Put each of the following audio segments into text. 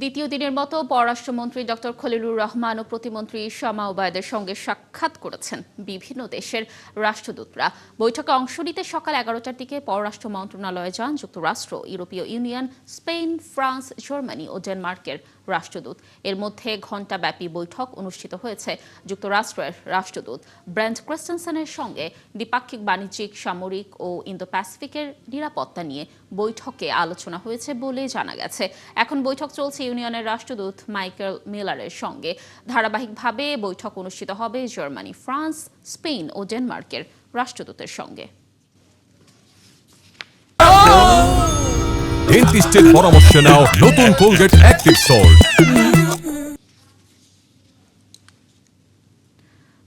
দ্বিতীয় দিনের মতো পররাষ্ট্রমন্ত্রী ডক্টর খলিলুর রহমান ও প্রতিমন্ত্রী শামা ওবায়দের সঙ্গে সাক্ষাৎ করেছেন বিভিন্ন দেশের রাষ্ট্রদূতরা। বৈঠকে অংশ নিতে সকাল 11টার দিকে পররাষ্ট্র মন্ত্রণালয়ে যান যুক্তরাষ্ট্র, ইউরোপীয় ইউনিয়ন, স্পেন, ফ্রান্স, জার্মানি ও ডেনমার্কের রাষ্ট্রদূত। এর মধ্যে ঘণ্টাব্যাপী বৈঠক অনুষ্ঠিত হয়েছে যুক্তরাষ্ট্রের রাষ্ট্রদূত ব্রেন্ট ক্রিস্টেনসেনের সঙ্গে। দ্বিপাক্ষিক বাণিজ্যিক, সামরিক ও ইন্দো প্যাসিফিকের নিরাপত্তা নিয়ে বৈঠকে আলোচনা হয়েছে বলে জানা গেছে। এখন বৈঠক চলছে ইউনিয়নের রাষ্ট্রদূত মাইকেল মিলারের সঙ্গে। ধারাবাহিকভাবে বৈঠক অনুষ্ঠিত হবে জার্মানি, ফ্রান্স, স্পেন ও ডেনমার্কের রাষ্ট্রদূতের সঙ্গে। ডেন্টিস্টের পরামর্শ নাও নতুন কোলগেট অ্যাক্টিভ সল্ট।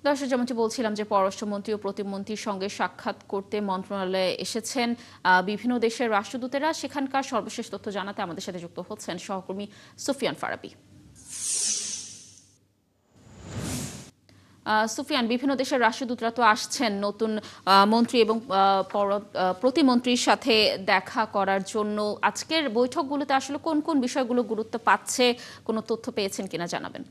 দর্শক, যেমনটি বলছিলাম যে পররাষ্ট্রমন্ত্রী ও প্রতিমন্ত্রীর সঙ্গে সাক্ষাৎ করতে মন্ত্রণালয়ে এসেছেন বিভিন্ন দেশের রাষ্ট্রদূতেরা। সেখানকার সর্বশেষ তথ্য জানাতে আমাদের সাথে যুক্ত হচ্ছেন সহকর্মী সুফিয়ান ফারাবি। সুফিয়ান, বিভিন্ন দেশের রাষ্ট্রদূতরা তো আসছেন নতুন মন্ত্রী এবং প্রতিমন্ত্রীর সাথে দেখা করার জন্য। আজকের বৈঠকগুলোতে আসলে কোন কোন বিষয়গুলো গুরুত্ব পাচ্ছে, কোনো তথ্য পেয়েছেন কিনা জানাবেন।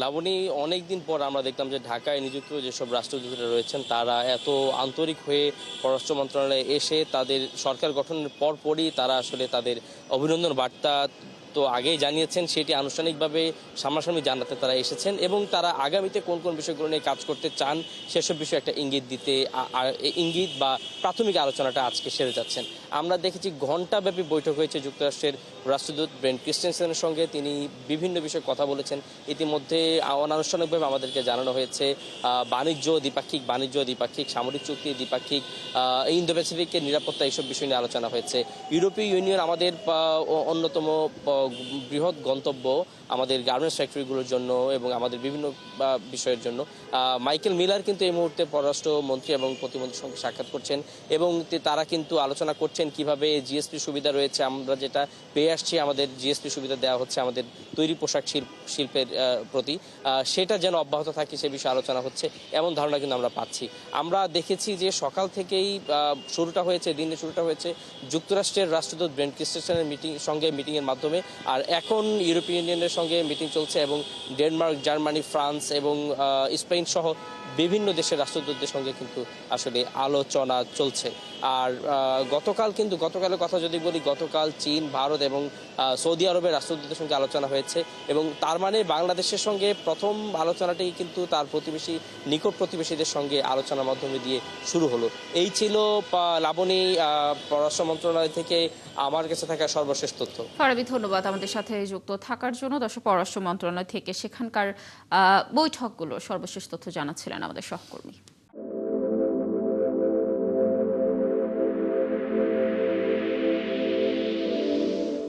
লাবণী, অনেকদিন পর আমরা দেখলাম যে ঢাকায় নিযুক্ত যেসব রাষ্ট্রদূতরা রয়েছেন তারা এত আন্তরিক হয়ে পররাষ্ট্র মন্ত্রণালয়ে এসে তাদের সরকার গঠনের পরপরই তারা আসলে তাদের অভিনন্দন বার্তা তো আগেই জানিয়েছেন, সেটি আনুষ্ঠানিকভাবে সামনাসামনি জানাতে তারা এসেছেন এবং তারা আগামীতে কোন কোন বিষয়গুলো নিয়ে কাজ করতে চান সেসব বিষয়ে একটা ইঙ্গিত দিতে ইঙ্গিত বা প্রাথমিক আলোচনাটা আজকে সেরে যাচ্ছেন। আমরা দেখেছি ঘণ্টাব্যাপী বৈঠক হয়েছে যুক্তরাষ্ট্রের রাষ্ট্রদূত ব্রেন্ট ক্রিস্টেনসেনের সঙ্গে। তিনি বিভিন্ন বিষয়ে কথা বলেছেন। ইতিমধ্যে অনানুষ্ঠানিকভাবে আমাদেরকে জানানো হয়েছে দ্বিপাক্ষিক সামরিক চুক্তি, দ্বিপাক্ষিক ইন্দো প্যাসিফিকের নিরাপত্তা, এইসব বিষয় নিয়ে আলোচনা হয়েছে। ইউরোপীয় ইউনিয়ন আমাদের অন্যতম বৃহৎ গন্তব্য আমাদের গার্মেন্টস ফ্যাক্টরিগুলোর জন্য এবং আমাদের বিভিন্ন বিষয়ের জন্য। মাইকেল মিলার কিন্তু এই মুহূর্তে পররাষ্ট্রমন্ত্রী এবং প্রতিমন্ত্রীর সঙ্গে সাক্ষাৎ করছেন এবং তারা কিন্তু আলোচনা করছেন কিভাবে জিএসপি সুবিধা রয়েছে, আমরা যেটা পেয়ে আসছি, আমাদের জিএসপি সুবিধা দেওয়া হচ্ছে আমাদের তৈরি পোশাক শিল্পের প্রতি, সেটা যেন অব্যাহত থাকে সে বিষয়ে আলোচনা হচ্ছে, এমন ধারণা কিন্তু আমরা পাচ্ছি। আমরা দেখেছি যে সকাল থেকেই দিনের শুরুটা হয়েছে যুক্তরাষ্ট্রের রাষ্ট্রদূত ব্রেন্ট ক্রিস্টেনসেনের মিটিংয়ের মাধ্যমে, আর এখন ইউরোপীয় ইউনিয়নের সঙ্গে মিটিং চলছে এবং ডেনমার্ক, জার্মানি, ফ্রান্স এবং স্পেন সহ বিভিন্ন দেশের রাষ্ট্রদূতদের সঙ্গে কিন্তু আসলে আলোচনা চলছে। আর গতকালের কথা যদি বলি, গতকাল চীন, ভারত এবং সৌদি আরবের রাষ্ট্রদূতদের সঙ্গে আলোচনা হয়েছে এবং তার মানে বাংলাদেশের সঙ্গে প্রথম আলোচনাটি কিন্তু তার নিকট প্রতিবেশীদের সঙ্গে আলোচনার মাধ্যমে দিয়ে শুরু হলো। এই ছিল লাবণী, পররাষ্ট্র মন্ত্রণালয় থেকে আমার কাছে থাকা সর্বশেষ তথ্য। ফারাবি, ধন্যবাদ আমাদের সাথে যুক্ত থাকার জন্য। দর্শক, পররাষ্ট্র মন্ত্রণালয় থেকে সেখানকার বৈঠকগুলো সর্বশেষ তথ্য জানাচ্ছিলেন আমাদের সহকর্মী।